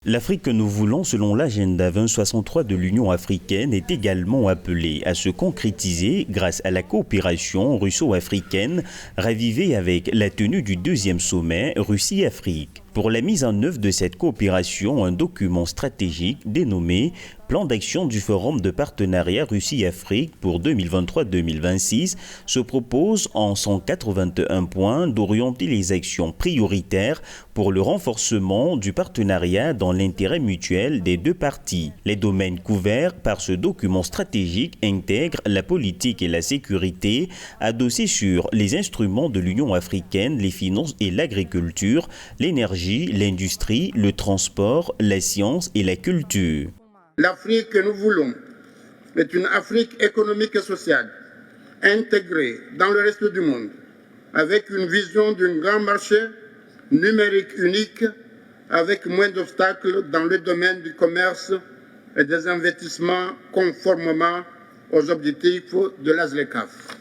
L'Afrique que nous voulons selon l'agenda 2063 de l'Union africaine est également appelée à se concrétiser grâce à la coopération russo-africaine ravivée avec la tenue du deuxième sommet Russie-Afrique. Pour la mise en œuvre de cette coopération, un document stratégique dénommé Plan d'action du Forum de partenariat Russie-Afrique pour 2023-2026 se propose en 181 points d'orienter les actions prioritaires pour le renforcement du partenariat dans l'intérêt mutuel des deux parties. Les domaines couverts par ce document stratégique intègrent la politique et la sécurité, adossés sur les instruments de l'Union africaine, les finances et l'agriculture, l'énergie, l'industrie, le transport, la science et la culture. L'Afrique que nous voulons est une Afrique économique et sociale, intégrée dans le reste du monde, avec une vision d'un grand marché numérique unique, avec moins d'obstacles dans le domaine du commerce et des investissements conformément aux objectifs de la ZLECAf.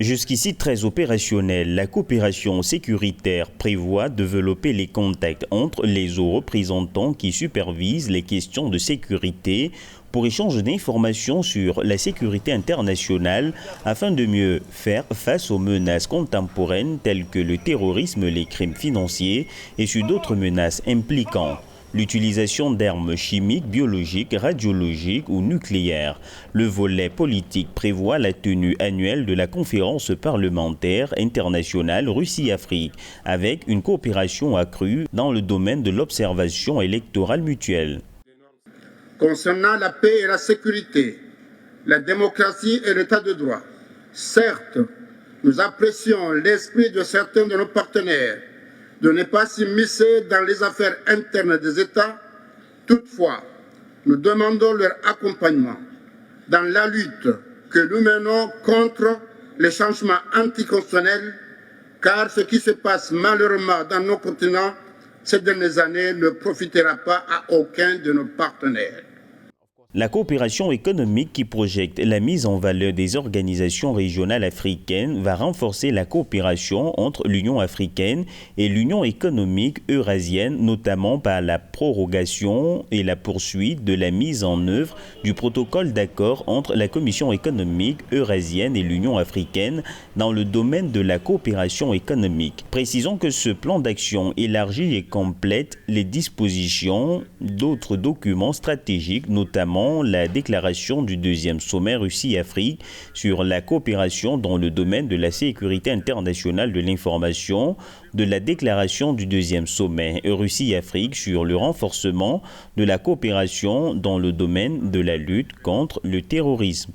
Jusqu'ici très opérationnelle, la coopération sécuritaire prévoit développer les contacts entre les hauts représentants qui supervisent les questions de sécurité pour échange d'informations sur la sécurité internationale afin de mieux faire face aux menaces contemporaines telles que le terrorisme, les crimes financiers et sur d'autres menaces impliquant l'utilisation d'armes chimiques, biologiques, radiologiques ou nucléaires. Le volet politique prévoit la tenue annuelle de la conférence parlementaire internationale Russie-Afrique, avec une coopération accrue dans le domaine de l'observation électorale mutuelle. Concernant la paix et la sécurité, la démocratie et l'état de droit, certes, nous apprécions l'esprit de certains de nos partenaires de ne pas s'immiscer dans les affaires internes des États. Toutefois, nous demandons leur accompagnement dans la lutte que nous menons contre les changements anticonstitutionnels, car ce qui se passe malheureusement dans nos continents ces dernières années ne profitera pas à aucun de nos partenaires. La coopération économique qui projette la mise en valeur des organisations régionales africaines va renforcer la coopération entre l'Union africaine et l'Union économique eurasienne, notamment par la prorogation et la poursuite de la mise en œuvre du protocole d'accord entre la Commission économique eurasienne et l'Union africaine dans le domaine de la coopération économique. Précisons que ce plan d'action élargit et complète les dispositions d'autres documents stratégiques, notamment la déclaration du deuxième sommet Russie-Afrique sur la coopération dans le domaine de la sécurité internationale de l'information, de la déclaration du deuxième sommet Russie-Afrique sur le renforcement de la coopération dans le domaine de la lutte contre le terrorisme.